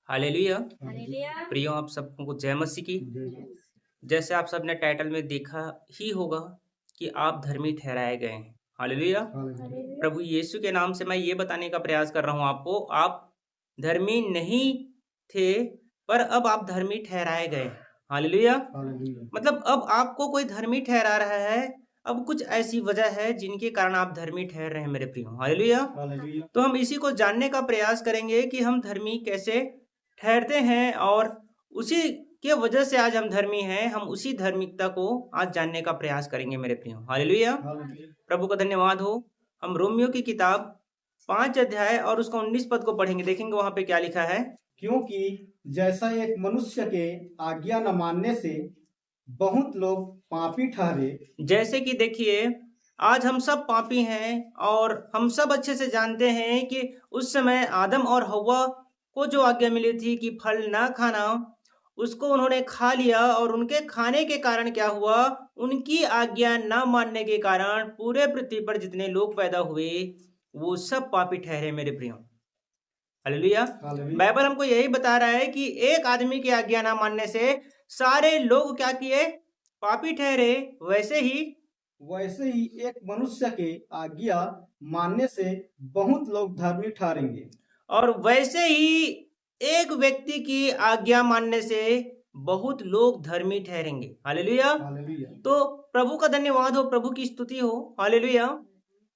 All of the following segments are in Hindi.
हालेलुया। हालेलुया। प्रियो आप सबको जय मसीह की। जैसे आप सबने टाइटल में देखा ही होगा कि आप धर्मी ठहराए गए हैं। हालेलुया। हालेलुया। प्रभु यीशु के नाम से मैं ये बताने का प्रयास कर रहा हूँ आपको, आप धर्मी नहीं थे, पर अब आप धर्मी ठहराए गए। हालेलुया। मतलब अब आपको कोई धर्मी ठहरा रहा है, अब कुछ ऐसी वजह है जिनके कारण आप धर्मी ठहर रहे हैं मेरे प्रियो। हालेलुया। तो हम इसी को जानने का प्रयास करेंगे कि हम धर्मी कैसे ठहरते हैं और उसी के वजह से आज हम धर्मी हैं, हम उसी धार्मिकता को आज जानने का प्रयास करेंगे मेरे प्रियो। हालेलुया। प्रभु का धन्यवाद हो। हम रोमियो की किताब 5 अध्याय और उसका 19 पद को पढ़ेंगे, देखेंगे वहां पे क्या लिखा है। क्योंकि जैसा एक मनुष्य के आज्ञा न मानने से बहुत लोग पापी ठहरे, जैसे कि देखिए आज हम सब पापी हैं और हम सब अच्छे से जानते हैं कि उस समय आदम और हव्वा को जो आज्ञा मिली थी कि फल ना खाना, उसको उन्होंने खा लिया और उनके खाने के कारण क्या हुआ, उनकी आज्ञा ना मानने के कारण पूरे पृथ्वी पर जितने लोग पैदा हुए वो सब पापी ठहरे मेरे प्रियो। हालेलुया। बाइबल हमको यही बता रहा है कि एक आदमी की आज्ञा ना मानने से सारे लोग क्या किए, पापी ठहरे। वैसे ही एक मनुष्य के आज्ञा मानने से बहुत लोग धर्मी ठहरेंगे। और वैसे ही एक व्यक्ति की आज्ञा मानने से बहुत लोग धर्मी ठहरेंगे। हालेलुया। तो प्रभु का धन्यवाद हो, प्रभु की स्तुति हो। हालेलुया।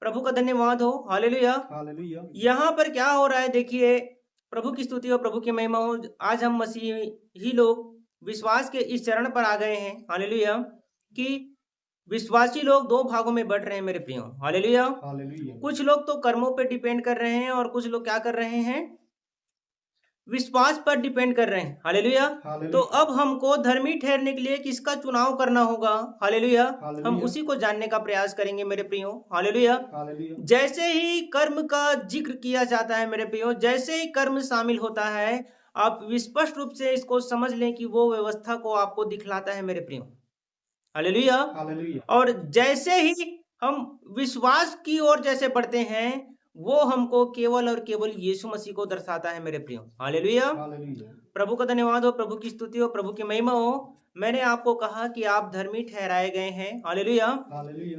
प्रभु का धन्यवाद हो। हालेलुया। यहाँ पर क्या हो रहा है देखिए, प्रभु की स्तुति हो, प्रभु की महिमा हो। आज हम मसीही लोग विश्वास के इस चरण पर आ गए हैं। हालेलुया। कि विश्वासी लोग दो भागों में बट रहे हैं मेरे प्रियो। हालेलुया। कुछ लोग तो कर्मों पे डिपेंड कर रहे हैं और कुछ लोग क्या कर रहे हैं, विश्वास पर डिपेंड कर रहे हैं। हालेलुया। तो अब हमको धर्मी ठहरने के लिए किसका चुनाव करना होगा। हालेलुया। हम उसी को जानने का प्रयास करेंगे मेरे प्रियो। हालेलुया। जैसे ही कर्म का जिक्र किया जाता है मेरे प्रियो, जैसे ही कर्म शामिल होता है, आप स्पष्ट रूप से इसको समझ लें कि वो व्यवस्था को आपको दिखलाता है मेरे प्रियो। हालेलुया। और जैसे ही हम विश्वास की ओर जैसे बढ़ते हैं, वो हमको केवल और केवल यीशु मसीह को दर्शाता है मेरे प्रियो। हालेलुया। प्रभु का धन्यवाद हो, प्रभु की स्तुति हो, प्रभु की महिमा हो। मैंने आपको कहा कि आप धर्मी ठहराए गए हैं। हालेलुया।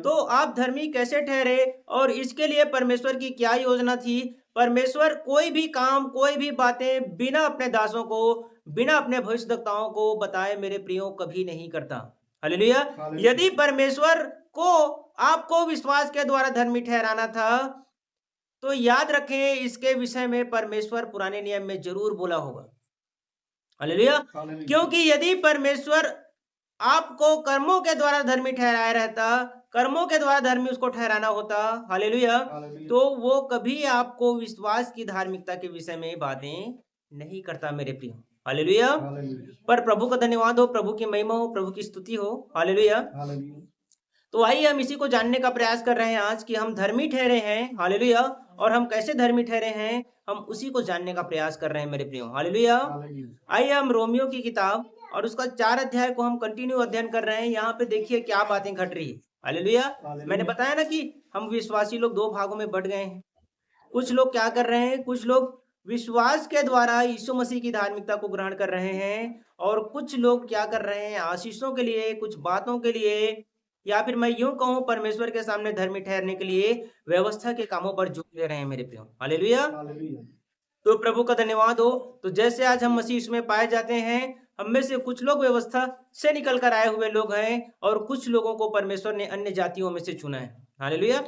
तो आप धर्मी कैसे ठहरे और इसके लिए परमेश्वर की क्या योजना थी। परमेश्वर कोई भी काम, कोई भी बातें बिना अपने दासों को, बिना अपने भविष्यद्वक्ताओं को बताए मेरे प्रियो कभी नहीं करता। हालेलुया। यदि परमेश्वर को आपको विश्वास के द्वारा धर्मी ठहराना था, तो याद रखें इसके विषय में परमेश्वर पुराने नियम में जरूर बोला होगा। हालेलुया। क्योंकि यदि परमेश्वर आपको कर्मों के द्वारा धर्मी ठहराया रहता, कर्मों के द्वारा धर्मी उसको ठहराना होता, हालेलुया, तो वो कभी आपको विश्वास की धार्मिकता के विषय में बातें नहीं करता मेरे प्रिय। हालेलुया। पर प्रभु का धन्यवाद हो, प्रभु की महिमा हो, प्रभु की स्तुति हो। हालेलुया। तो आइए हम इसी को जानने का प्रयास कर रहे हैं आज कि हम धर्मी ठहरे हैं। हालेलुया। और हम कैसे धर्मी ठहरे हैं, हम उसी को जानने का प्रयास कर रहे हैं मेरे प्रियो। हालेलुया। आइए हम रोमियो की किताब और उसका 4 अध्याय को हम कंटिन्यू अध्ययन कर रहे हैं। यहाँ पे देखिए क्या बातें घट रही है। हालेलुया। मैंने बताया ना कि हम विश्वासी लोग दो भागों में बट गए हैं। कुछ लोग क्या कर रहे हैं, कुछ लोग विश्वास के द्वारा यीशु मसीह की धार्मिकता को ग्रहण कर रहे हैं और कुछ लोग क्या कर रहे हैं, आशीषों के लिए, कुछ बातों के लिए, या फिर मैं यूं कहूं परमेश्वर के सामने धर्मी ठहरने के लिए व्यवस्था के कामों पर जोर दे रहे हैं मेरे प्रियो। हालेलुया। तो प्रभु का धन्यवाद हो। तो जैसे आज हम मसीह में पाए जाते हैं, हम में से कुछ लोग व्यवस्था से निकल कर आए हुए लोग हैं और कुछ लोगों को परमेश्वर ने अन्य जातियों में से चुना है। हालेलुया।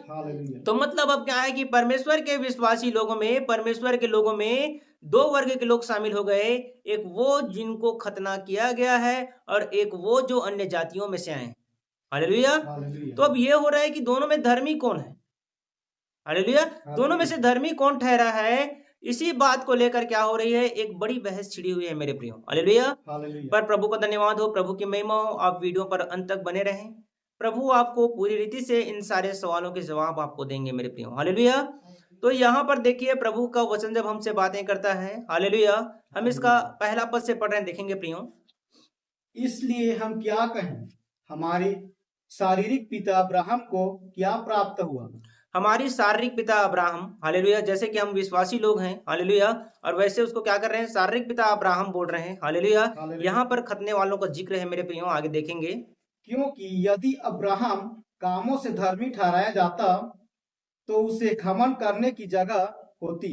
तो मतलब अब क्या है कि परमेश्वर के विश्वासी लोगों में, परमेश्वर के लोगों में दो वर्ग के लोग शामिल हो गए। एक वो जिनको खतना किया गया है और एक वो जो अन्य जातियों में से आए। हालेलुया। तो अब ये हो रहा है कि दोनों में धर्मी कौन है। हालेलुया। दोनों में से धर्मी कौन ठहरा है, इसी बात को लेकर क्या हो रही है, एक बड़ी बहस छिड़ी हुई है मेरे प्रियो। हालेलुया। पर प्रभु का धन्यवाद हो, प्रभु की महिमा हो। आप वीडियो पर अंत तक बने रहें, प्रभु आपको पूरी रीति से इन सारे सवालों के जवाब आपको देंगे मेरे प्रियो। हालेलुया। तो यहाँ पर देखिए प्रभु का वचन जब हमसे बातें करता है, हालेलुया, हम इसका पहला पद से पढ़ रहे हैं, देखेंगे प्रियो। इसलिए हम क्या कहें, हमारे शारीरिक पिता अब्राहम को क्या प्राप्त हुआ। हमारी शारीरिक पिता अब्राहम, हालेलुया, जैसे कि हम विश्वासी लोग हैं, हालेलुया, और वैसे उसको क्या कर रहे हैं, शारीरिक पिता अब्राहम बोल रहे हैं, हालेलुया। हालेलुया। यहाँ पर खतने वालों का जिक्र है मेरे प्रियो, आगे देखेंगे। क्योंकि यदि अब्राहम कामों से धर्मी ठहराया जाता तो उसे घमंड करने की जगह होती।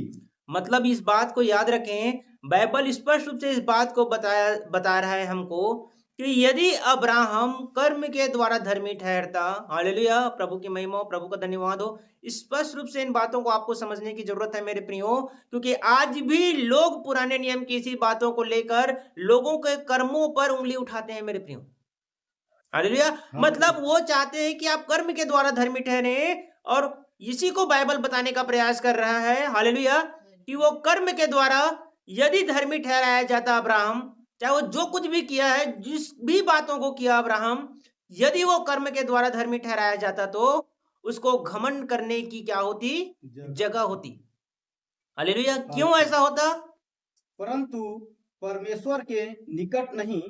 मतलब इस बात को याद रखें, बाइबल स्पष्ट रूप से इस बात को बता रहा है हमको कि यदि अब्राहम कर्म के द्वारा धर्मी ठहरता, हालेलुया, प्रभु की महिमा हो, प्रभु का धन्यवाद हो। स्पष्ट रूप से इन बातों को आपको समझने की जरूरत है मेरे प्रियो, क्योंकि आज भी लोग पुराने नियम की इसी बातों को लेकर लोगों के कर्मों पर उंगली उठाते हैं मेरे प्रियो, हालेलुया। मतलब वो चाहते हैं कि आप कर्म के द्वारा धर्मी ठहरे, और इसी को बाइबल बताने का प्रयास कर रहा है, हालेलुया, कि वो कर्म के द्वारा यदि धर्मी ठहराया जाता अब्राहम, चाहे वो जो कुछ भी किया है, जिस भी बातों को किया अब्राहम, यदि वो कर्म के द्वारा धर्मी ठहराया जाता तो उसको घमंड करने की क्या होती, जगह होती, हालेलुया। क्यों ऐसा होता? परंतु परमेश्वर के निकट नहीं।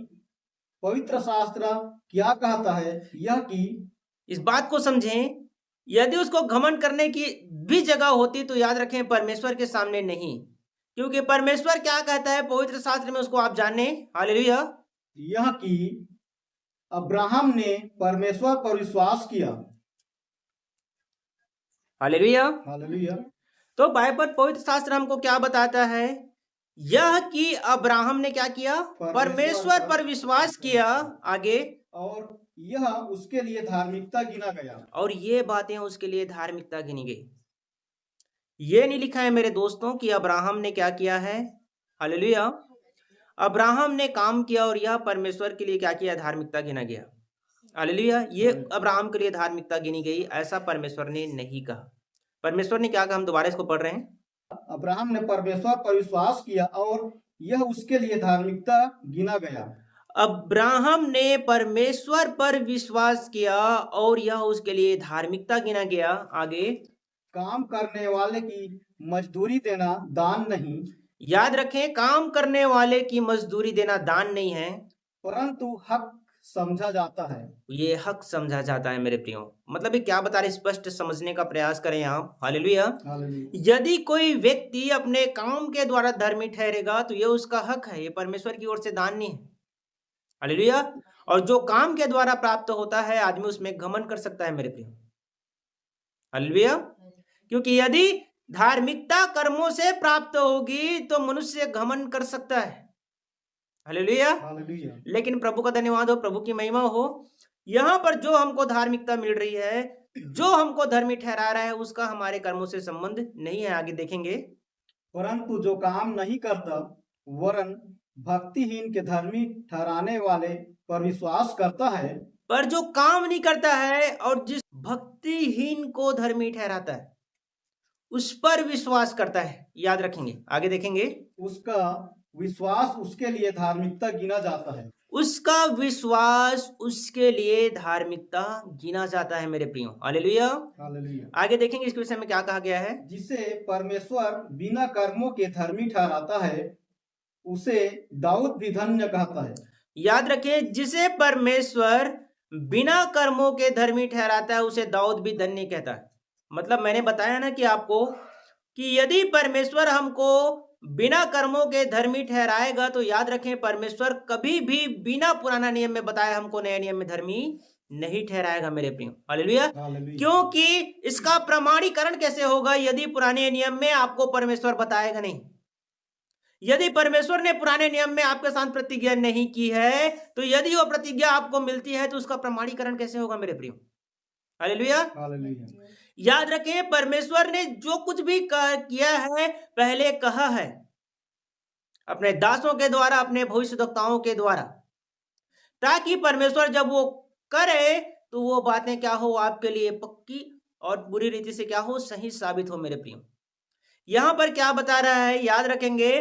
पवित्र शास्त्र क्या कहता है, यह कि इस बात को समझें, यदि उसको घमंड करने की भी जगह होती तो याद रखें परमेश्वर के सामने नहीं, क्योंकि परमेश्वर क्या कहता है पवित्र शास्त्र में, उसको आप जाने, हालेलुया। यह कि अब्राहम ने परमेश्वर पर विश्वास किया, हालेलुया, हालेलुया। तो बाइबल पवित्र शास्त्र हमको क्या बताता है, यह कि अब्राहम ने क्या किया, परमेश्वर पर विश्वास किया, आगे, और यह उसके लिए धार्मिकता गिना गया, और ये बातें उसके लिए धार्मिकता गिनी गई। ये नहीं लिखा है मेरे दोस्तों कि अब्राहम ने क्या किया है, हालेलुया, अब्राहम ने काम किया और यह परमेश्वर के लिए क्या किया, धार्मिकता गिना गया, हालेलुया। ये अब्राहम के लिए धार्मिकता गिनी गई, ऐसा परमेश्वर ने नहीं कहा। परमेश्वर ने क्या कहा, हम दोबारा इसको पढ़ रहे हैं। अब्राहम ने परमेश्वर पर विश्वास किया और यह उसके लिए धार्मिकता गिना गया। अब्राहम ने परमेश्वर पर विश्वास किया और यह उसके लिए धार्मिकता गिना गया, आगे, काम करने वाले की मजदूरी देना दान नहीं, याद रखें, काम करने वाले की मजदूरी देना दान नहीं है, परंतु हक समझा जाता है। ये हक समझा जाता है मेरे प्रियो। मतलब ये क्या बता रहे, स्पष्ट समझने का प्रयास करें आप, हालेलुया। यदि कोई व्यक्ति अपने काम के द्वारा धर्मी ठहरेगा तो ये उसका हक है, ये परमेश्वर की ओर से दान नहीं है, हालेलुया। और जो काम के द्वारा प्राप्त होता है आदमी उसमें घमंड कर सकता है मेरे प्रियो, हालेलुया। क्योंकि यदि धार्मिकता कर्मों से प्राप्त होगी तो मनुष्य घमंड कर सकता है, हालेलुया। लेकिन प्रभु का धन्यवाद हो, प्रभु की महिमा हो, यहाँ पर जो हमको धार्मिकता मिल रही है, जो हमको धर्मी ठहरा रहा है, उसका हमारे कर्मों से संबंध नहीं है, आगे देखेंगे। परंतु जो काम नहीं करता वरन भक्तिहीन के धर्मी ठहराने वाले पर विश्वास करता है, पर जो काम नहीं करता है और जिस भक्तिहीन को धर्मी ठहराता है उस पर विश्वास करता है, याद रखेंगे, आगे देखेंगे, उसका विश्वास उसके लिए धार्मिकता गिना जाता है, उसका विश्वास उसके लिए धार्मिकता गिना जाता है मेरे प्रियो, हालेलुया, हालेलुया। आगे देखेंगे इसके विषय में क्या कहा गया है, जिसे परमेश्वर बिना कर्मों के धर्मी ठहराता है उसे दाऊद भी धन्य कहता है। याद रखें, जिसे परमेश्वर बिना कर्मों के धर्मी ठहराता है उसे दाऊद भी धन्य कहता है। मतलब मैंने बताया ना कि आपको कि यदि परमेश्वर हमको बिना कर्मों के धर्मी ठहराएगा तो याद रखें परमेश्वर कभी भी बिना पुराना नियम में बताया हमको नए नियम में धर्मी नहीं ठहराएगा मेरे प्रियो, हालेलुया। क्योंकि इसका प्रमाणीकरण कैसे होगा यदि पुराने नियम में आपको परमेश्वर बताएगा नहीं। यदि परमेश्वर ने पुराने नियम में आपके साथ प्रतिज्ञा नहीं की है तो यदि वो प्रतिज्ञा आपको मिलती है तो उसका प्रमाणीकरण कैसे होगा मेरे प्रियो, हालेलुया, हालेलुया। याद रखें, परमेश्वर ने जो कुछ भी किया है पहले कहा है अपने दासों के द्वारा, अपने भविष्यद्वक्ताओं के द्वारा, ताकि परमेश्वर जब वो करे तो वो बातें क्या हो, आपके लिए पक्की और बुरी रीति से क्या हो, सही साबित हो मेरे प्रियो। यहां पर क्या बता रहा है, याद रखेंगे,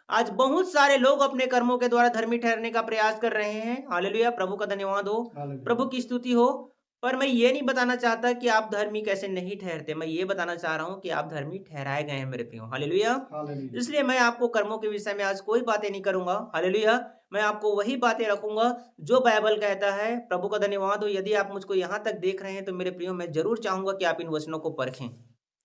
आज बहुत सारे लोग अपने कर्मों के द्वारा धर्मी ठहरने का प्रयास कर रहे हैं, हालेलुया, प्रभु का धन्यवाद हो, प्रभु की स्तुति हो। पर मैं ये नहीं बताना चाहता कि आप धर्मी कैसे नहीं ठहरते, मैं ये बताना चाह रहा हूं कि आप धर्मी ठहराए गए हैं मेरे प्रियो, हालेलुया। इसलिए मैं आपको कर्मों के विषय में आज कोई बातें नहीं करूंगा, हालेलुया। मैं आपको वही बातें रखूंगा जो बाइबल कहता है, प्रभु का धन्यवाद हो। यदि आप मुझको यहाँ तक देख रहे हैं तो मेरे प्रियो मैं जरूर चाहूंगा कि आप इन वचनों को परखें।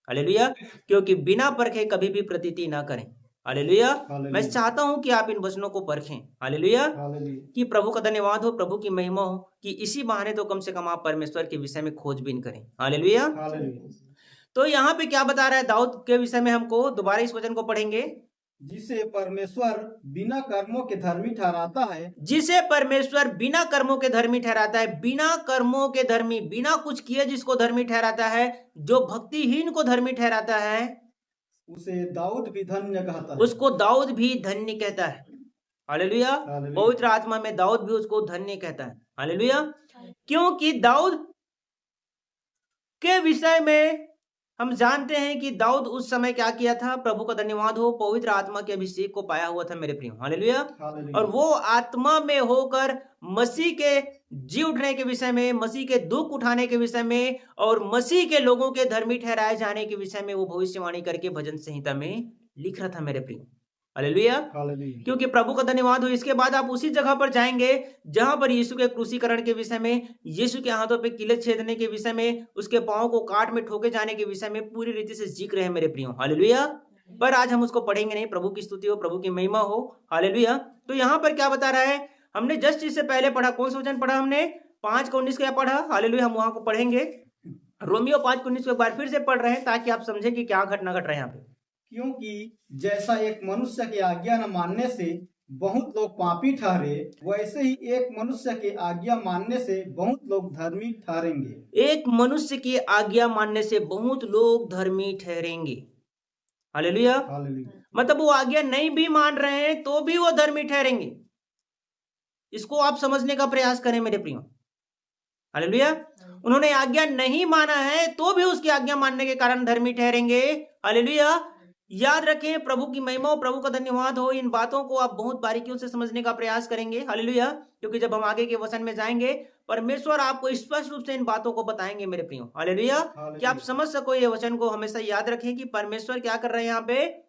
हालेलुया। क्योंकि बिना परखे कभी भी प्रतीति ना करें। हालेलुया। मैं हालेलुया। चाहता हूं कि आप इन वचनों को परखें। हालेलुया। हालेलुया। कि प्रभु का धन्यवाद हो, प्रभु की महिमा हो कि इसी बहाने तो कम से कम आप परमेश्वर के विषय में खोजबीन करें। हालेलुया। हालेलुया। तो यहाँ पे क्या बता रहा है दाऊद के विषय में, हमको दोबारा इस वचन को पढ़ेंगे। जिसे परमेश्वर बिना कर्मों के धर्मी ठहराता है, जिसे परमेश्वर बिना कर्मों के धर्मी ठहराता है। बिना कर्मों के धर्मी, बिना कुछ किए जिसको धर्मी ठहराता है, जो भक्तिहीन को धर्मी ठहराता है, उसे दाऊद भी धन्य कहता है। उसको दाऊद भी धन्य कहता है। हालेलुया। हालेलुया। पवित्र आत्मा में दाऊद भी उसको धन्य कहता है। हालेलुया। क्योंकि दाऊद के विषय में हम जानते हैं कि दाऊद उस समय क्या किया था। प्रभु का धन्यवाद हो, पवित्र आत्मा के अभिषेक को पाया हुआ था मेरे प्रियो। हालेलुया। हालेलुया। और वो आत्मा में होकर मसीह के जी उठने के विषय में, मसीह के दुख उठाने के विषय में और मसीह के लोगों के धर्मी ठहराए जाने के विषय में वो भविष्यवाणी करके भजन संहिता में लिख रहा था मेरे प्रियो। हालेलुया। हालेलुया। क्योंकि प्रभु का धन्यवाद हो। इसके बाद आप उसी जगह पर जाएंगे जहां पर यीशु के क्रूसीकरण के विषय में, यीशु के हाथों पे किले छेदने के विषय में, उसके पांव को काट में ठोके जाने के विषय में पूरी रीति से जिक्र है मेरे प्रियो। हालेलुया। पर आज हम उसको पढ़ेंगे नहीं। प्रभु की स्तुति हो, प्रभु की महिमा हो। हालेलुया। तो यहाँ पर क्या बता रहा है, हमने जस्ट इससे पहले पढ़ा, कौन सा वचन पढ़ा हमने, 5:19 क्या पढ़ा। हालेलुया। हम वहां को पढ़ेंगे। रोमियो 5:19 को एक बार फिर से पढ़ रहे हैं ताकि आप समझें कि क्या घटना घट रहा है यहाँ पे। क्योंकि जैसा एक मनुष्य की आज्ञा न मानने से बहुत लोग पापी ठहरे, वैसे ही एक मनुष्य की आज्ञा मानने से बहुत लोग धर्मी ठहरेंगे। एक मनुष्य की आज्ञा मानने से बहुत लोग धर्मी ठहरेंगे। हालेलुया। हालेलुया। मतलब वो आज्ञा नहीं भी मान रहे हैं तो भी वो धर्मी ठहरेंगे। इसको आप समझने का प्रयास करें मेरे प्रियो। हालेलुया। उन्होंने आज्ञा नहीं माना है तो भी उसकी आज्ञा मानने के कारण धर्मी ठहरेंगे। हालेलुया। याद रखें, प्रभु की महिमा हो, प्रभु का धन्यवाद हो। इन बातों को आप बहुत बारीकियों से समझने का प्रयास करेंगे। हालेलुया। क्योंकि जब हम आगे के वचन में जाएंगे, परमेश्वर आपको स्पष्ट रूप से इन बातों को बताएंगे मेरे प्रियो। हालेलुया। कि आप समझ सको ये वचन को। हमेशा याद रखें कि परमेश्वर क्या कर रहे हैं यहाँ पे,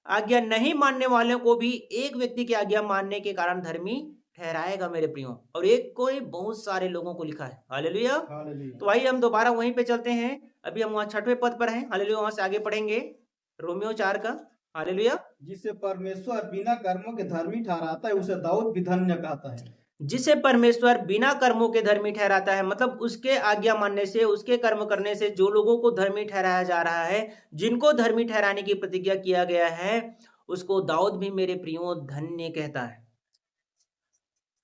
आज्ञा नहीं मानने वालों को भी एक व्यक्ति की आज्ञा मानने के कारण धर्मी ठहराएगा मेरे प्रियो। और एक कोई बहुत सारे लोगों को लिखा है। हालेलुया। हालेलुया। तो आइए हम दोबारा वहीं पे चलते हैं। अभी हम वहां 6वें पद पर हैं। हालेलुया। वहां से आगे पढ़ेंगे रोमियो 4 का। हालेलुया। जिसे परमेश्वर बिना कर्मों के धर्मी ठहराता है, उसे दाऊद भी धन्य कहता है। जिसे परमेश्वर बिना कर्मों के धर्मी ठहराता है, मतलब उसके आज्ञा मानने से, उसके कर्म करने से जो लोगों को धर्मी ठहराया जा रहा है, जिनको धर्मी ठहराने की प्रतिज्ञा किया गया है, उसको दाऊद भी मेरे प्रियो धन्य कहता है।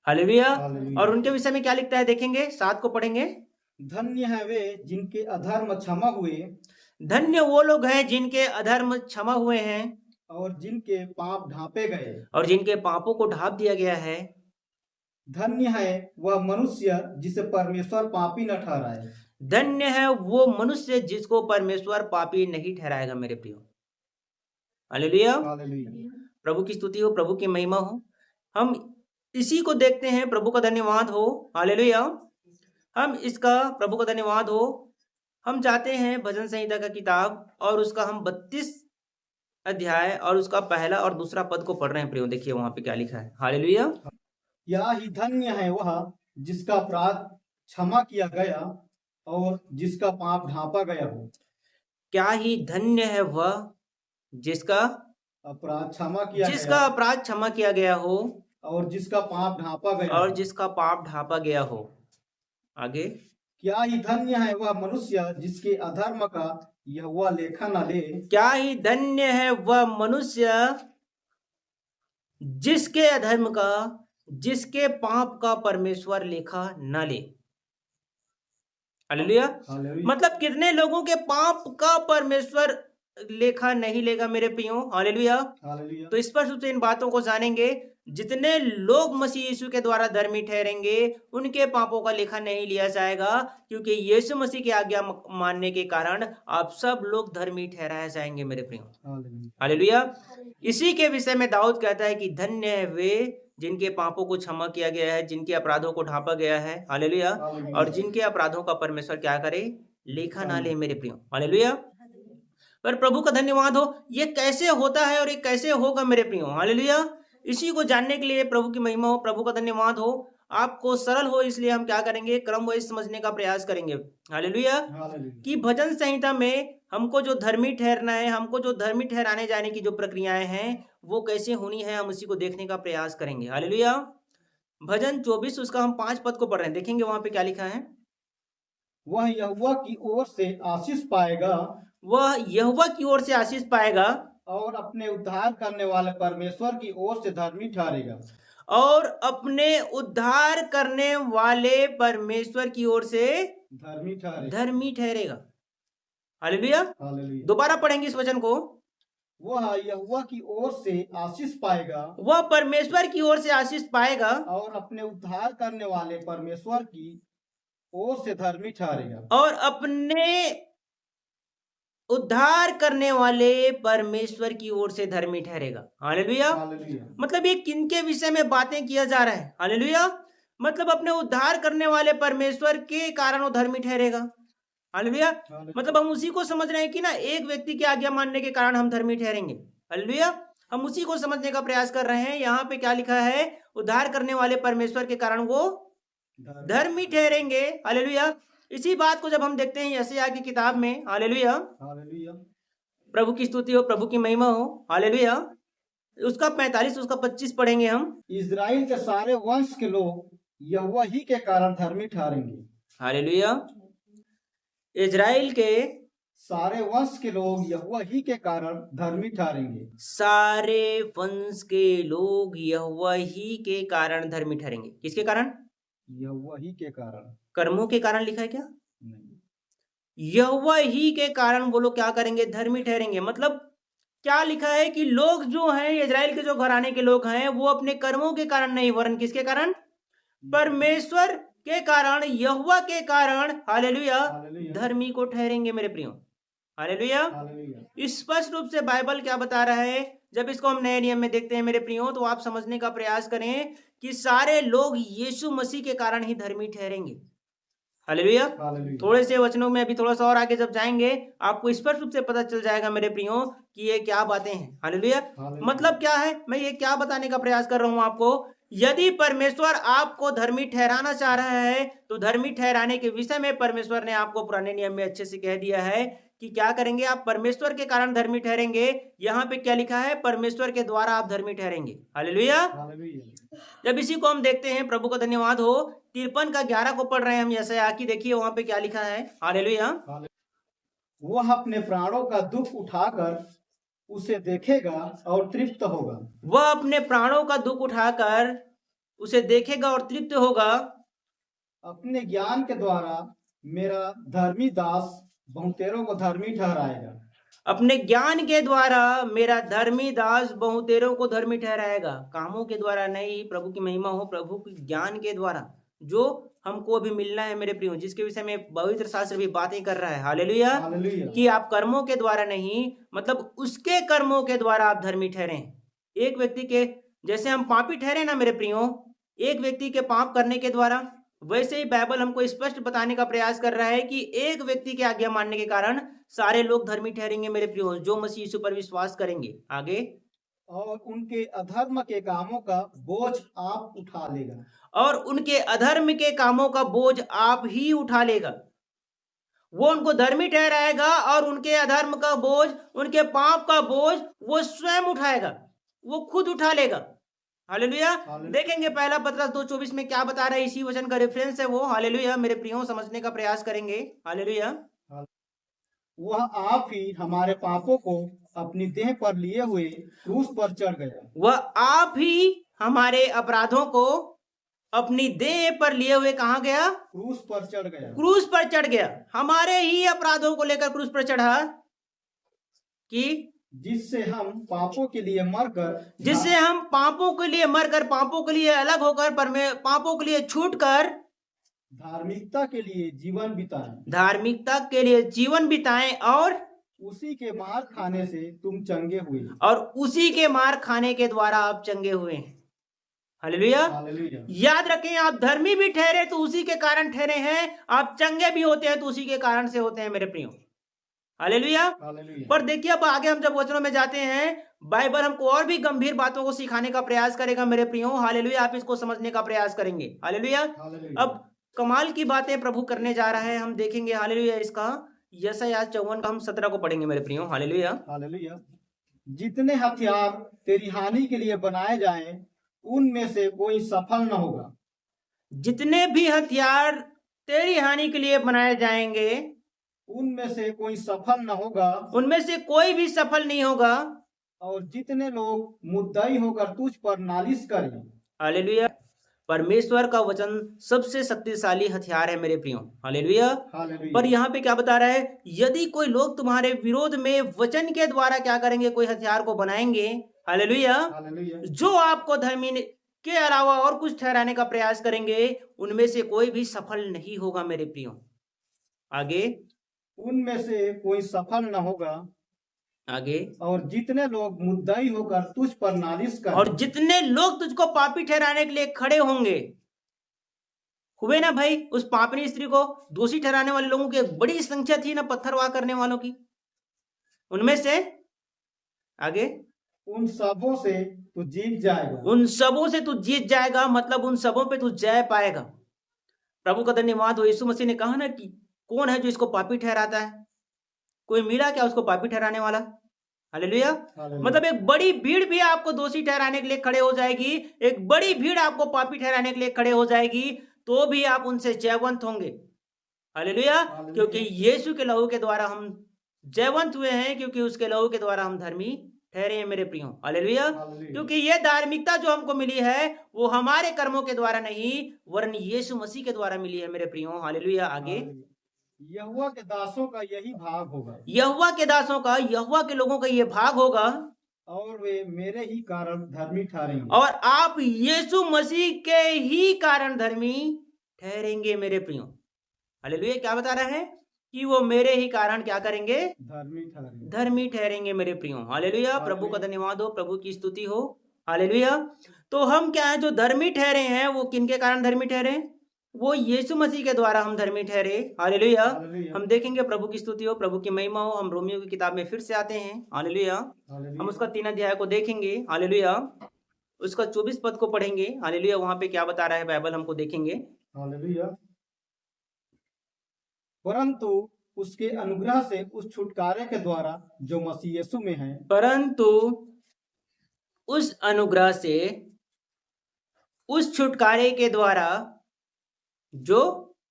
हालेलुया। हालेलुया। और उनके विषय में क्या लिखता है देखेंगे, 7 को पढ़ेंगे। धन्य है वे जिनके अधर्म क्षमा हुए धन्य वो लोग हैं जिनके अधर्म क्षमा हुए हैं और जिनके पाप ढांपे गए। और जिनके पापों को ढांप दिया गया है। धन्य है वह मनुष्य जिसे परमेश्वर पापी न ठहराए। धन्य है वो मनुष्य जिसको परमेश्वर पापी नहीं ठहराएगा मेरे प्रियो। हालेलुया। हालेलुया। प्रभु की स्तुति हो, प्रभु की महिमा हो। हम इसी को देखते हैं। प्रभु का धन्यवाद हो। हालेलुया। हम इसका, प्रभु का धन्यवाद हो, हम जाते हैं भजन संहिता का किताब और उसका हम 32 अध्याय और उसका पहला और दूसरा पद को पढ़ रहे हैं प्रियो। देखिए वहां पे क्या लिखा है। हालेलुया। क्या ही धन्य है वह जिसका अपराध क्षमा किया गया और जिसका पाप ढांपा गया हो। क्या ही धन्य है वह जिसका अपराध क्षमा किया जिसका गया अपराध क्षमा किया गया हो और जिसका पाप ढांपा गया और हो। जिसका पाप ढांपा गया हो। आगे, क्या ही धन्य है वह मनुष्य जिसके अधर्म का यहोवा लेखा न ले। क्या ही धन्य है वह मनुष्य जिसके अधर्म का, जिसके पाप का परमेश्वर लेखा न ले। हालेलुया। हालेलुया। मतलब कितने लोगों के पाप का परमेश्वर लेखा नहीं लेगा मेरे प्रियो। हालेलुया। हालेलुया। तो स्पष्ट रूप से इन बातों को जानेंगे। जितने लोग मसीह यीशु के द्वारा धर्मी ठहरेंगे उनके पापों का लेखा नहीं लिया जाएगा, क्योंकि यीशु मसीह की आज्ञा मानने के कारण आप सब लोग धर्मी ठहराए जाएंगे मेरे प्रियो। हालेलुया। इसी के विषय में दाऊद कहता है कि धन्य है वे जिनके पापों को क्षमा किया गया है, जिनके अपराधों को ढांपा गया है। हालेलुया। और जिनके अपराधों का परमेश्वर क्या करे, लेखा ना ले मेरे प्रियो। हालेलुया। पर प्रभु का धन्यवाद हो, ये कैसे होता है और ये कैसे होगा मेरे प्रियो। हालेलुया। इसी को जानने के लिए प्रभु की महिमा हो, प्रभु का धन्यवाद हो, आपको सरल हो, इसलिए हम क्या करेंगे, क्रम वाइज समझने का प्रयास करेंगे। हालेलुया। कि भजन संहिता में हमको जो धर्मी ठहरना है, हमको जो धर्मी ठहराने जाने की जो प्रक्रियाएं हैं वो कैसे होनी है, हम उसी को देखने का प्रयास करेंगे। हालेलुया। भजन 24 उसका हम 5 पद को पढ़ रहे हैं, देखेंगे वहां पे क्या लिखा है। वह यहोवा की ओर से आशीष पाएगा वह यहोवा की ओर से आशीष पाएगा और अपने उद्धार करने वाले परमेश्वर की ओर से धर्मी ठहरेगा। और अपने उद्धार करने वाले परमेश्वर की ओर से धर्मी ठहरेगा। धर्मी ठहरेगा। हालेलुया। हालेलुया। दोबारा पढ़ेंगे इस वचन को। वह यहोवा की ओर से आशीष पाएगा वह परमेश्वर की ओर से आशीष पाएगा और अपने उद्धार करने वाले परमेश्वर की ओर से धर्मी ठहरेगा। और अपने उद्धार करने वाले परमेश्वर की ओर से धर्मी ठहरेगा। हालेलुया। हालेलुया। मतलब ये किनके विषय में बातें किया जा रहा है। हालेलुया। मतलब अपने उद्धार करने वाले परमेश्वर के कारण वो धर्मी ठहरेगा। हालेलुया। मतलब हम उसी को समझ रहे हैं कि ना एक व्यक्ति की आज्ञा मानने के कारण हम धर्मी ठहरेंगे। हालेलुया। हम उसी को समझने का प्रयास कर रहे हैं। यहाँ पे क्या लिखा है, उद्धार करने वाले परमेश्वर के कारण वो धर्मी ठहरेंगे। हालेलुया। इसी बात को जब हम देखते हैं यशायाह की किताब में, हालेलुया, हालेलुया। प्रभु की स्तुति हो, प्रभु की महिमा हो, हालेलुया, उसका 45 उसका 25 पढ़ेंगे हम। इजराइल के सारे वंश के लोग यहोवा ही के कारण धर्मी ठहरेंगे। हालेलुया। इजराइल के सारे वंश के लोग यहोवा ही के कारण धर्मी ठहरेंगे। सारे वंश के लोग यहोवा ही के कारण धर्मी ठहरेंगे। किसके कारण? यहोवा ही के कारण। कर्मों के कारण लिखा है क्या? नहीं। यहोवा ही के कारण वो लोग क्या करेंगे? धर्मी ठहरेंगे। मतलब क्या लिखा है कि लोग जो हैं, इजराइल के जो घराने के लोग हैं, वो अपने कर्मों के कारण नहीं, वरन किसके कारण? परमेश्वर के कारण, यहोवा के कारण, हालेलुया, धर्मी को ठहरेंगे मेरे प्रियो। हालेलुया। स्पष्ट रूप से बाइबल क्या बता रहा है, जब इसको हम नए नियम में देखते हैं मेरे प्रियो, तो आप समझने का प्रयास करें कि सारे लोग यीशु मसीह के कारण ही धर्मी ठहरेंगे। हालेलुया। थोड़े से वचनों में अभी थोड़ा सा और आगे जब जाएंगे आपको स्पष्ट रूप से पता चल जाएगा मेरे प्रियो कि ये क्या बातें हैं। हालेलुया। मतलब क्या है, मैं ये क्या बताने का प्रयास कर रहा हूं आपको, यदि परमेश्वर आपको धर्मी ठहराना चाह रहा है तो धर्मी ठहराने के विषय में परमेश्वर ने आपको पुराने नियम में अच्छे से कह दिया है कि क्या करेंगे आप? परमेश्वर के कारण धर्मी ठहरेंगे। यहाँ पे क्या लिखा है? परमेश्वर के द्वारा आप धर्मी ठहरेंगे। हालेलुया। जब इसी को हम देखते हैं, प्रभु का धन्यवाद हो, 53 का 11 को पढ़ रहे हैं हम यशायाह की, देखिए वहां पे क्या लिखा है। हालेलुया। वह अपने प्राणों का दुख उठाकर उसे देखेगा और तृप्त होगा। वह अपने प्राणों का दुख उठाकर उसे देखेगा और तृप्त होगा। अपने ज्ञान के द्वारा मेरा धर्मी दास बहुतेरों को धर्मी ठहराएगा। अपने ज्ञान के द्वारा मेरा धर्मी दास बहुतेरों को धर्मी ठहराएगा। कामों के द्वारा नहीं, प्रभु की महिमा हो, प्रभु के ज्ञान के द्वारा जो हमको अभी मिलना है मेरे प्रियो, जिसके विषय में पवित्र शास्त्र भी बातें कर रहा है। हालेलुया। कि आप कर्मों के द्वारा नहीं, मतलब उसके कर्मों के द्वारा आप धर्मी ठहरे। एक व्यक्ति के जैसे हम पापी ठहरे ना मेरे प्रियो, एक व्यक्ति के पाप करने के द्वारा, वैसे ही बाइबल हमको स्पष्ट बताने का प्रयास कर रहा है कि एक व्यक्ति की आज्ञा मानने के कारण सारे लोग धर्मी ठहरेंगे मेरे प्रियो, जो मसीह यीशु पर विश्वास करेंगे। आगे, और उनके अधर्म के कामों का बोझ आप उठा लेगा। और उनके अधर्म के कामों का बोझ आप ही उठा लेगा। वो उनको धर्मी ठहराएगा और उनके अधर्म का बोझ, उनके पाप का बोझ वो स्वयं उठाएगा, वो खुद उठा लेगा। हालेलुया। देखेंगे पहला पत्रस 2:24 में क्या बता रहा है, इसी वचन का रेफरेंस है वो। हालेलुया। मेरे प्रियो समझने का प्रयास करेंगे। हालेलुया। वह आप ही हमारे पापों को अपनी देह पर लिए हुए क्रूस पर चढ़ गया। वह आप ही हमारे अपराधों को अपनी देह पर लिए हुए कहाँ गया? क्रूस पर चढ़ गया। क्रूस पर चढ़ गया। हमारे ही अपराधों को लेकर क्रूस पर चढ़ा, कि जिससे हम पापों के लिए मरकर, जिससे हम पापों के लिए मरकर, पापों के लिए अलग होकर, पापों के लिए छूटकर धार्मिकता के लिए जीवन बिताएं। धार्मिकता के लिए जीवन बिताएं और उसी के मार खाने से तुम चंगे हुए। और उसी के मार खाने के द्वारा आप चंगे हुए हैं। हालेलुया। याद रखें, आप धर्मी भी ठहरे तो उसी के कारण ठहरे हैं, आप चंगे भी होते हैं तो उसी के कारण से होते हैं मेरे प्रियो। हालेलुया। पर देखिए अब आगे हम जब वचनों में जाते हैं, बाइबल हमको और भी गंभीर बातों को सिखाने का प्रयास करेगा मेरे प्रियो। हालेलुया। आप इसको समझने का प्रयास करेंगे। हालेलुया। अब कमाल की बातें प्रभु करने जा रहा है, हम देखेंगे। हालेलुया। इसका यशायाह 54 का हम 17 को पढ़ेंगे मेरे प्रियो। हालेलुया। हालेलुया। जितने हथियार तेरी हानि के लिए बनाए जाएं, उनमें से कोई सफल न होगा। जितने भी हथियार तेरी हानि के लिए बनाए जाएंगे, उनमें से कोई सफल न होगा। उनमें से कोई भी सफल नहीं होगा। और जितने लोग मुद्दाई होकर तुझ पर नालिश करें। हालेलुया। परमेश्वर का वचन सबसे शक्तिशाली हथियार है मेरे प्रियो। हालेलुया। हालेलुया। पर यहाँ पे क्या बता रहा है, यदि कोई लोग तुम्हारे विरोध में वचन के द्वारा क्या करेंगे, कोई हथियार को बनाएंगे, हालेलुया, हालेलुया। जो आपको धर्मी के अलावा और कुछ ठहराने का प्रयास करेंगे, उनमें से कोई भी सफल नहीं होगा मेरे प्रियो। आगे, उनमें से कोई सफल न होगा। आगे, और जितने लोग मुद्दाई होकर तुझ पर नालिश करें। और जितने लोग तुझको पापी ठहराने के लिए खड़े होंगे, हुए ना भाई, उस पापनी स्त्री को दोषी ठहराने वाले लोगों की एक बड़ी संख्या थी ना, पत्थरवाह करने वालों की। उनमें से आगे, उन सबों से तू जीत जाएगा। उन सबों से तू जीत जाएगा, मतलब उन सबों पे तू जय पाएगा। प्रभु का धन्यवाद हो। यीशु मसीह ने कहा ना कि कौन है जो इसको पापी ठहराता है? कोई मिला क्या उसको पापी ठहराने वाला? हालेलुया। मतलब एक बड़ी भीड़ भी आपको दोषी ठहराने के लिए खड़े हो जाएगी, एक बड़ी भीड़ आपको पापी ठहराने के लिए खड़े हो जाएगी, तो भी आप उनसे जयवंत होंगे। हालेलुया। क्योंकि यीशु के लहू के द्वारा हम जयवंत हुए हैं, क्योंकि उसके लहू के द्वारा हम धर्मी ठहरे हैं मेरे प्रियो। हालेलुया। क्योंकि यह धार्मिकता जो हमको मिली है वो हमारे कर्मों के द्वारा नहीं, वरन यीशु मसीह के द्वारा मिली है मेरे प्रियो। हालेलुया। आगे, यहोवा के दासों का यही भाग होगा। यहोवा के दासों का, यहोवा के लोगों का यह भाग होगा, और वे मेरे ही कारण धर्मी ठहरेंगे। और आप यीशु मसीह के ही कारण धर्मी ठहरेंगे मेरे प्रियो। हालेलुया। क्या बता रहा है कि वो मेरे ही कारण क्या करेंगे? धर्मी ठहरेंगे मेरे प्रियो। हालेलुया। प्रभु का धन्यवाद हो, प्रभु की स्तुति हो। हालेलुया। तो हम क्या है जो धर्मी ठहरे हैं, वो किनके कारण धर्मी ठहरे? वो यीशु मसीह के द्वारा हम धर्मी ठहरे। हालेलुया। हम देखेंगे, प्रभु की स्तुति हो, प्रभु की महिमा हो। हम रोमियो की किताब में फिर से आते हैं। हालेलुया। हम उसका 3 अध्याय को देखेंगे। हालेलुया। उसका 24 पद को पढ़ेंगे। हालेलुया। वहां पे क्या बता रहा है बाइबल, हमको देखेंगे। हालेलुया। परंतु उसके अनुग्रह से उस छुटकारे के द्वारा जो मसीह यीशु में है, परंतु उस अनुग्रह से, उस छुटकारे के द्वारा जो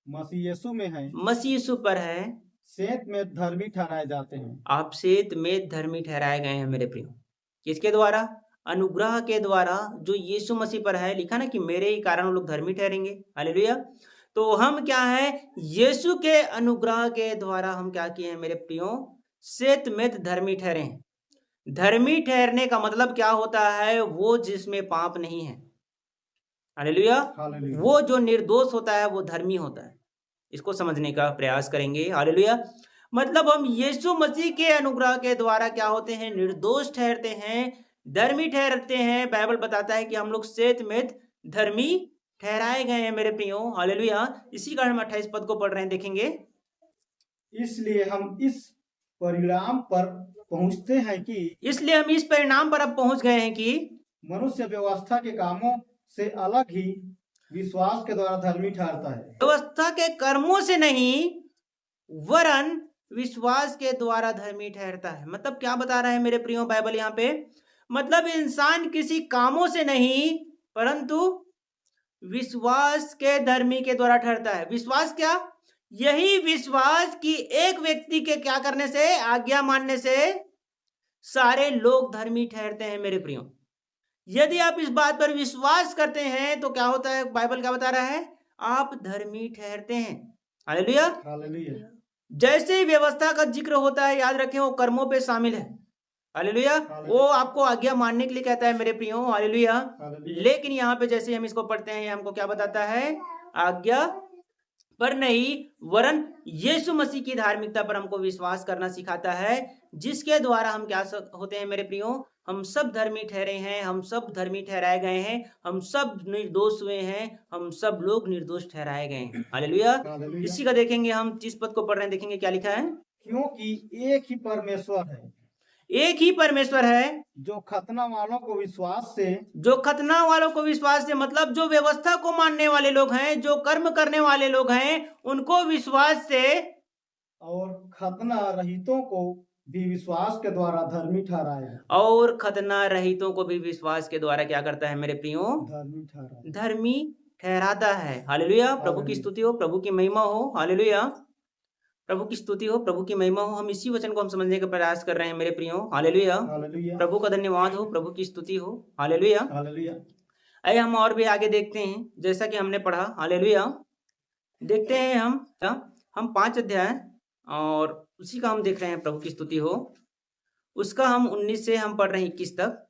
मसीह यीशु में है, मसीह यीशु पर है, सेत में धर्मी ठहराए जाते हैं। आप सेत में धर्मी ठहराए गए हैं मेरे प्रियो। किसके द्वारा? अनुग्रह के द्वारा जो यीशु मसीह पर है। लिखा ना कि मेरे ही कारण लोग धर्मी ठहरेंगे। हालेलुया। तो हम क्या है, यीशु के अनुग्रह के द्वारा हम क्या किए हैं मेरे प्रियो? सेत में धर्मी ठहरे हैं। धर्मी ठहरने का मतलब क्या होता है? वो जिसमें पाप नहीं है। हालेलुया। वो जो निर्दोष होता है वो धर्मी होता है। इसको समझने का प्रयास करेंगे। हालेलुया। मतलब हम यीशु मसीह के अनुग्रह के द्वारा क्या होते हैं? निर्दोष ठहरते हैं, धर्मी ठहरते हैं। बाइबल बताता है कि हम लोग सेत में धर्मी ठहराए गए हैं मेरे प्रियो। हालेलुया। इसी कारण हम 28 पद को पढ़ रहे हैं, देखेंगे। इसलिए हम इस परिणाम पर पहुंचते हैं कि, इसलिए हम इस परिणाम पर अब पहुंच गए हैं कि मनुष्य व्यवस्था के कामों से अलग ही विश्वास के द्वारा धर्मी ठहरता है। व्यवस्था के कर्मों से नहीं, वरन विश्वास के द्वारा धर्मी ठहरता है। मतलब क्या बता रहा है मेरे प्रियो बाइबल यहाँ पे? मतलब इंसान किसी कामों से नहीं, परंतु विश्वास के धर्मी के द्वारा ठहरता है। विश्वास क्या? यही विश्वास कि एक व्यक्ति के क्या करने से, आज्ञा मानने से सारे लोग धर्मी ठहरते हैं मेरे प्रियो। यदि आप इस बात पर विश्वास करते हैं तो क्या होता है? बाइबल क्या बता रहा है? आप धर्मी ठहरते हैं। हालेलुया। हालेलुया। जैसे ही व्यवस्था का जिक्र होता है, याद रखें वो कर्मों पे शामिल है। हालेलुया। वो आपको आज्ञा मानने के लिए कहता है मेरे प्रियो। हालेलुया। लेकिन यहाँ पे जैसे हम इसको पढ़ते हैं, हमको क्या बताता है? आज्ञा पर नहीं, वरन यीशु मसीह की धार्मिकता पर हमको विश्वास करना सिखाता है, जिसके द्वारा हम क्या होते हैं मेरे प्रियो? हम सब धर्मी ठहरे हैं, हम सब धर्मी ठहराए गए हैं, हम सब निर्दोष हुए हैं, हम सब लोग निर्दोष ठहराए गए हैं। हालेलुया। इसी का देखेंगे हम 30 पद को पढ़ रहे हैं, देखेंगे क्या लिखा है। क्योंकि एक ही परमेश्वर है, एक ही परमेश्वर है, जो खतना वालों को विश्वास से, जो खतना वालों को विश्वास से, मतलब जो व्यवस्था को मानने वाले लोग हैं, जो कर्म करने वाले लोग हैं, उनको विश्वास से, और खतना रहितों को भी विश्वास के द्वारा धर्मी ठहराया। और खतना रहितों को भी विश्वास के द्वारा क्या करता है मेरे प्रियो? धर्मी ठहराया। धर्मी ठहराता है। हालेलुया, प्रभु की स्तुति हो, प्रभु की महिमा हो। हालेलुया, प्रभु की स्तुति हो, प्रभु की महिमा हो। हम इसी वचन को हम समझने का प्रयास कर रहे हैं मेरे प्रियो। Hallelujah, hallelujah. प्रभु का धन्यवाद हो, प्रभु की स्तुति हो। हालेलुया। हालेलुया। आइए हम और भी आगे देखते हैं, जैसा कि हमने पढ़ा। हालेलुया, देखते हैं हम 5 अध्याय और उसी का हम देख रहे हैं, प्रभु की स्तुति हो। उसका हम 19 से हम पढ़ रहे हैं 21 तक,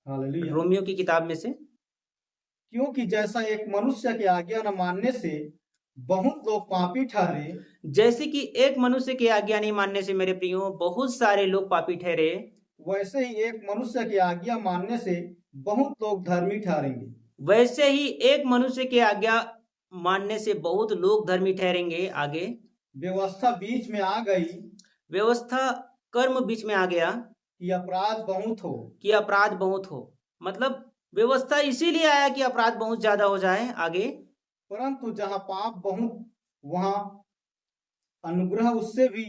हालेलुया। रोमियो की किताब में से। क्योंकि जैसा एक मनुष्य की आज्ञा न मानने से बहुत लोग पापी ठहरे, जैसे कि एक मनुष्य की आज्ञा नहीं मानने से मेरे प्रियो बहुत सारे लोग पापी ठहरे, वैसे ही एक मनुष्य की आज्ञा मानने से बहुत लोग धर्मी ठहरेंगे। वैसे ही एक मनुष्य की आज्ञा मानने से बहुत लोग धर्मी ठहरेंगे। आगे, व्यवस्था बीच में आ गई व्यवस्था कर्म बीच में आ गया कि अपराध बहुत हो। कि अपराध बहुत हो। मतलब व्यवस्था इसीलिए आया कि अपराध बहुत ज्यादा हो जाए। आगे, परंतु जहाँ पाप बहुत, वहाँ अनुग्रह उससे भी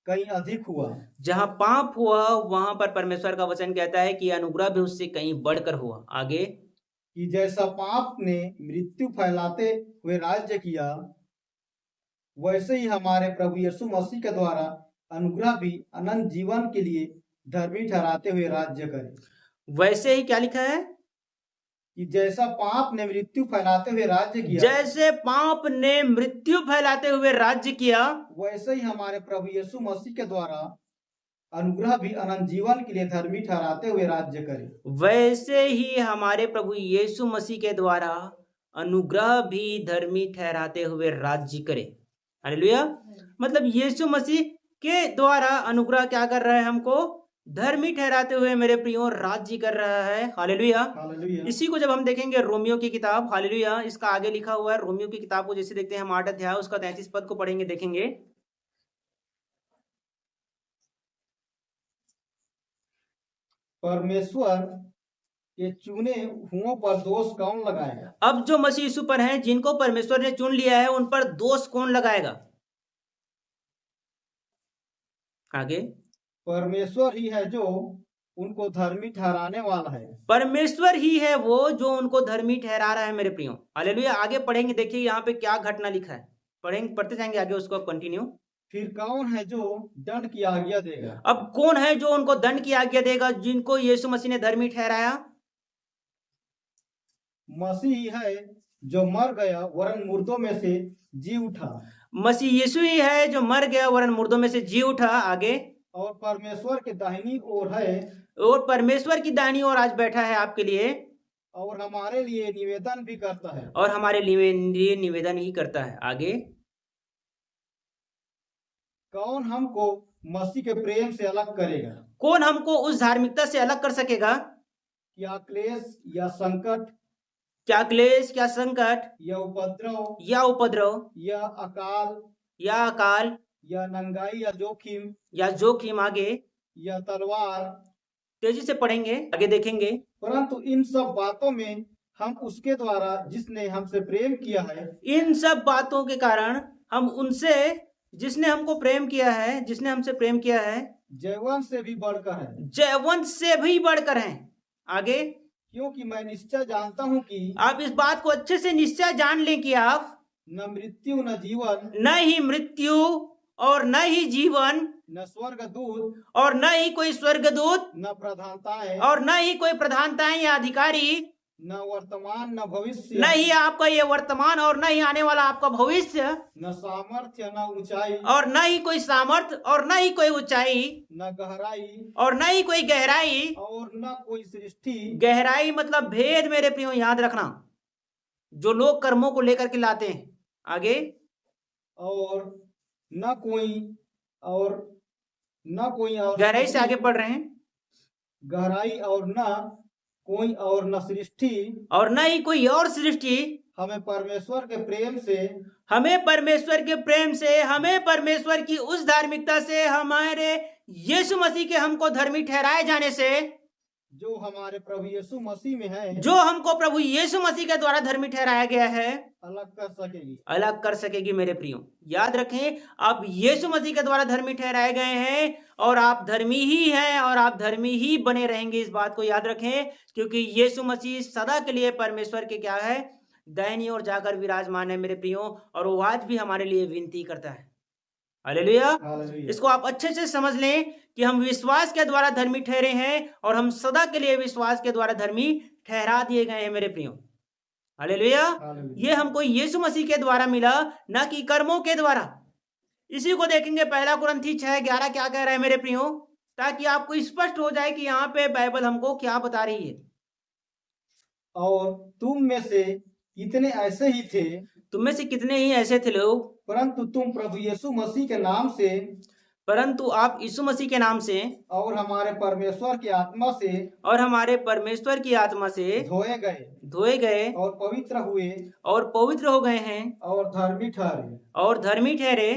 कहीं अधिक हुआ। जहां पाप हुआ वहां पर परमेश्वर का वचन कहता है कि अनुग्रह भी उससे कहीं बढ़कर हुआ। आगे, कि जैसा पाप ने मृत्यु फैलाते हुए राज्य किया, वैसे ही हमारे प्रभु यीशु मसीह के द्वारा अनुग्रह भी अनंत जीवन के लिए धर्मी ठहराते हुए राज्य करे। वैसे ही क्या लिखा है? कि जैसा पाप ने मृत्यु फैलाते हुए राज्य किया, जैसे पाप ने मृत्यु फैलाते हुए राज्य किया, वैसे ही हमारे प्रभु यीशु मसीह के द्वारा अनुग्रह भी अनंत जीवन के लिए धर्मी ठहराते हुए राज्य करे। वैसे ही हमारे प्रभु यीशु मसीह के द्वारा अनुग्रह भी धर्मी ठहराते हुए राज्य करे। हालेलुया। मतलब यीशु मसीह के द्वारा अनुग्रह क्या कर रहा है? हमको धर्मी ठहराते हुए मेरे प्रियो राज्य कर रहा है। हालेलुया। हालेलुया। इसी को जब हम देखेंगे रोमियो की किताब, हालेलुया, इसका आगे लिखा हुआ है रोमियो की किताब को जैसे देखते हैं हम 8 अध्याय उसका 33 पद को पढ़ेंगे, देखेंगे। परमेश्वर के चुने हुओं पर दोष कौन लगाएगा? अब जो मसीह यीशु पर हैं, जिनको परमेश्वर ने चुन लिया है, उन पर दोष कौन लगाएगा? आगे, परमेश्वर ही है जो उनको धर्मी ठहराने वाला है। परमेश्वर ही है वो जो उनको धर्मी ठहरा रहा है मेरे प्रियो। हालेलुया। आगे पढ़ेंगे, देखिए यहाँ पे क्या घटना लिखा है, पढ़ेंगे, पढ़ते जाएंगे आगे उसको कंटिन्यू। फिर कौन है जो दंड की आज्ञा देगा? अब कौन है जो उनको दंड की आज्ञा देगा, जिनको यीशु मसीह ने धर्मी ठहराया? मसीह ही है जो मर गया वरन मुर्दों में से जी उठा। मसीह यीशु ही है जो मर गया वरन मुर्दों में से जी उठा। आगे, और परमेश्वर के दाहिनी ओर है, और परमेश्वर की दाहिनी ओर आज बैठा है आपके लिए, और हमारे लिए निवेदन भी करता है। और हमारे लिए निवेदन ही करता है। आगे, कौन हमको मसीह के प्रेम से अलग करेगा? कौन हमको उस धार्मिकता से अलग कर सकेगा? क्या क्लेश या संकट, क्या क्लेश, क्या संकट, या उपद्रव, या उपद्रव, या अकाल, या नंगाई, या जोखिम, या जोखिम। आगे या तलवार। तेजी से पढ़ेंगे, आगे देखेंगे। परंतु इन सब बातों में हम उसके द्वारा जिसने हमसे प्रेम किया है, इन सब बातों के कारण हम उनसे, जिसने हमको प्रेम किया है, जिसने हमसे प्रेम किया है, जयवंत से भी बढ़कर है। जयवंत से भी बढ़कर हैं। आगे, क्योंकि मैं निश्चय जानता हूं कि आप इस बात को अच्छे से निश्चय जान लें कि आप न मृत्यु न जीवन, न ही मृत्यु और न ही जीवन, न स्वर्गदूत, और न ही कोई स्वर्गदूत, न प्रधानताएं, और न ही कोई प्रधानताएं या अधिकारी, न वर्तमान न भविष्य, न ही आपका ये वर्तमान और न ही आने वाला आपका भविष्य, न सामर्थ्य न ऊंचाई, और न ही कोई सामर्थ्य और न ही कोई ऊंचाई, न गहराई, और न ही कोई गहराई। और न कोई सृष्टि। गहराई मतलब भेद मेरे प्रियो, याद रखना, जो लोग कर्मों को लेकर के लाते हैं। आगे, और न कोई और गहराई से आगे पढ़ रहे हैं। गहराई और न कोई और न सृष्टि, और न ही कोई और सृष्टि। हमें परमेश्वर के प्रेम से, हमें परमेश्वर के प्रेम से, हमें परमेश्वर की उस धार्मिकता से, हमारे यीशु मसीह के हमको धर्मी ठहराए जाने से जो हमारे प्रभु यीशु मसीह में है जो हमको प्रभु यीशु मसीह के द्वारा धर्मी ठहराया गया है, अलग कर सकेगी। अलग कर सकेगी मेरे प्रियो। याद रखें, आप यीशु मसीह के द्वारा धर्मी ठहराए गए हैं और आप धर्मी ही हैं और आप धर्मी ही बने रहेंगे। इस बात को याद रखें, क्योंकि यीशु मसीह सदा के लिए परमेश्वर के क्या है, दाहिनी ओर जाकर विराजमान है मेरे प्रियो, और वो आज भी हमारे लिए विनती करता है। हालेलुया। हालेलुया। इसको आप अच्छे से समझ लें कि हम विश्वास के द्वारा धर्मी ठहरे हैं और हम सदा के लिए विश्वास के द्वारा धर्मी ठहरा दिए गए हैं मेरे प्रियो। हालेलुया। हालेलुया। ये हमको यीशु मसीह के द्वारा मिला, ना कि कर्मों के द्वारा। इसी को देखेंगे 1 कुरिन्थी 6:11 क्या कह रहा है मेरे प्रियो, ताकि आपको स्पष्ट हो जाए कि यहाँ पे बाइबल हमको क्या बता रही है। और तुम में से कितने ऐसे ही थे, तुम में से कितने ही ऐसे थे लोग, परंतु तुम प्रभु यीशु मसीह के नाम से परंतु आप यीशु मसीह के नाम से और हमारे परमेश्वर की आत्मा से और हमारे परमेश्वर की आत्मा से धोए गए और पवित्र हुए और पवित्र हो गए हैं और धर्मी ठहरे।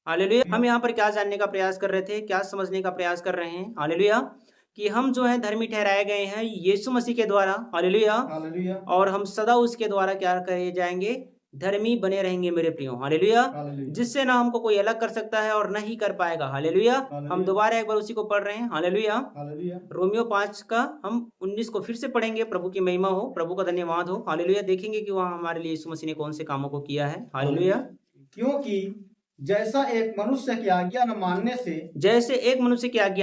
हालेलुया। हम यहाँ पर क्या जानने का प्रयास कर रहे थे, क्या समझने का प्रयास कर रहे हैं, हालेलुया, कि हम जो है धर्मी ठहराए गए हैं यीशु मसीह के द्वारा, हालेलुया, हालेलुया। और हम सदा उसके द्वारा क्या करे जाएंगे, धर्मी बने रहेंगे मेरे प्रियो, हालेलुया, जिससे ना हमको कोई अलग कर सकता है और ना ही कर पाएगा। हालेलुया। हम दोबारा एक बार उसी को पढ़ रहे हैं, हालेलुया। रोमियो 5 का हम 19 को फिर से पढ़ेंगे। प्रभु की महिमा हो, प्रभु का धन्यवाद हो, हालेलुया। देखेंगे कि वहाँ हमारे लिए यीशु मसीह ने कौन से कामों को किया है, हालेलुया। क्योंकि जैसे एक मनुष्य की आज्ञा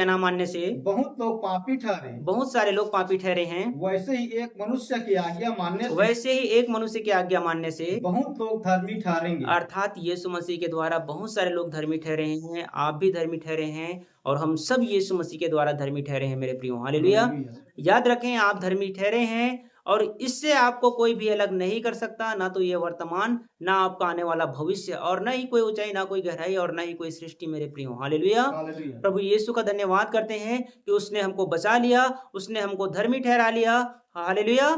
न मानने से बहुत लोग पापी ठहरे, बहुत सारे लोग पापी ठहरे हैं, वैसे ही एक मनुष्य की आज्ञा मानने से बहुत लोग धर्मी ठहरेंगे। अर्थात यीशु मसीह के द्वारा बहुत सारे लोग धर्मी ठहरे हैं, आप भी धर्मी ठहरे हैं और हम सब यीशु मसीह के द्वारा धर्मी ठहरे हैं मेरे प्रियो, हालेलुया। याद रखें, आप धर्मी ठहरे हैं और इससे आपको कोई भी अलग नहीं कर सकता, ना तो ये वर्तमान, ना आपका आने वाला भविष्य, और ना ही कोई ऊंचाई, ना कोई गहराई और ना ही कोई सृष्टि मेरे प्रियो, हालेलुया। प्रभु यीशु का धन्यवाद करते हैं कि उसने हमको बचा लिया, उसने हमको धर्मी ठहरा लिया, हालेलुया।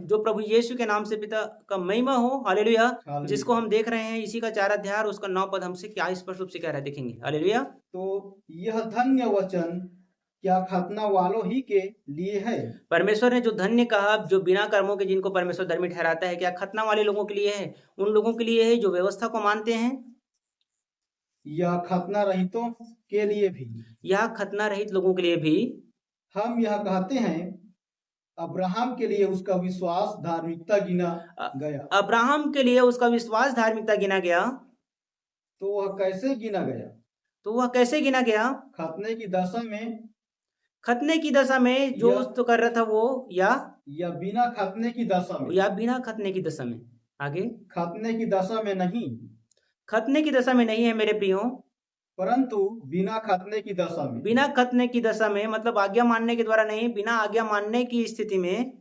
जो प्रभु यीशु के नाम से पिता का महिमा हो, हालेलुया। जिसको हम देख रहे हैं, इसी का 4 अध्याय उसका 9 पद हमसे क्या स्पष्ट रूप से कह रहा है, देखेंगे, हालेलुया। तो यह धन्य वचन क्या खतना वालों ही के लिए है? परमेश्वर ने जो धन्य कहा, जो बिना कर्मों के जिनको परमेश्वर धर्मी ठहराता है, क्या खतना वाले लोगों के लिए है? उन लोगों के लिए है जो व्यवस्था को मानते हैं, या खतना रहितों के लिए भी? या खतना रहित लोगों के लिए भी। हम यह कहते हैं, अब्राहम के लिए उसका विश्वास धार्मिकता गिना गया। अब्राहम के लिए उसका विश्वास धार्मिकता गिना गया। तो वह कैसे गिना गया? खतने की दशा में जो तो कर रहा था वो, या बिना खतने की दशा में? या बिना खतने की दशा में। आगे, खतने की दशा में नहीं, खतने की दशा में नहीं है मेरे प्रियो, परंतु बिना खतने की दशा में। बिना खतने की दशा में मतलब आज्ञा मानने के द्वारा नहीं, बिना आज्ञा मानने की स्थिति में।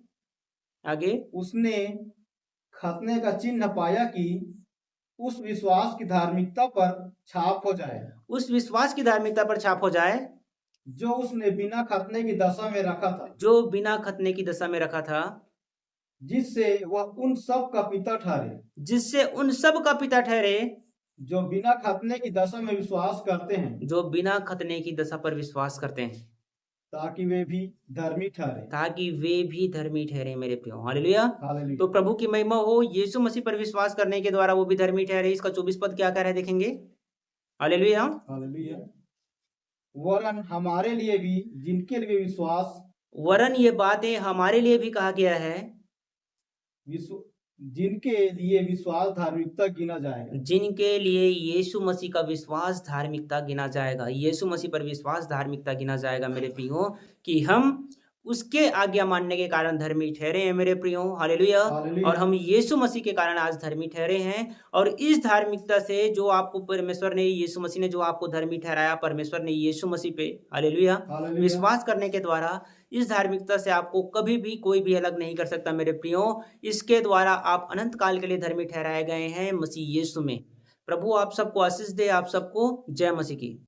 आगे, उसने खतने का चिन्ह पाया कि उस विश्वास की धार्मिकता पर छाप हो जाए, उस विश्वास की धार्मिकता पर छाप हो जाए जो उसने बिना खतने की दशा में रखा था, जो बिना खतने की दशा में रखा था, जिससे वह उन सब का पिता ठहरे, जिससे उन सब का पिता ठहरे जो बिना खतने की दशा में विश्वास करते हैं, जो बिना खतने की दशा पर विश्वास करते हैं, ताकि वे भी धर्मी ठहरे, मेरे प्रियो, हालेलुया। तो प्रभु की महिमा हो, यीशु मसीह पर विश्वास करने के द्वारा वो भी धर्मी ठहरे। इसका 24 पद क्या कह रहा है, देखेंगे, हालेलुया। वरन हमारे लिए भी जिनके लिए विश्वास, वरन ये बातें हमारे लिए भी कहा गया है, जिनके लिए विश्वास धार्मिकता गिना जाएगा, जिनके लिए यीशु मसीह का विश्वास धार्मिकता गिना जाएगा, यीशु मसीह पर विश्वास धार्मिकता गिना जाएगा मेरे प्रियो, कि हम उसके आज्ञा मानने के कारण धर्मी ठहरे हैं मेरे प्रियो, हालेलुया। और हम यीशु मसीह के कारण आज धर्मी ठहरे हैं, और इस धार्मिकता से जो आपको परमेश्वर ने, यीशु मसीह ने जो आपको धर्मी ठहराया, परमेश्वर ने यीशु मसीह पे, हालेलुया, विश्वास करने के द्वारा, इस धार्मिकता से आपको कभी भी कोई भी अलग नहीं कर सकता मेरे प्रियो। इसके द्वारा आप अनंत काल के लिए धर्मी ठहराए गए हैं मसीह यीशु में। प्रभु आप सबको आशीष दे, आप सबको जय मसीह की।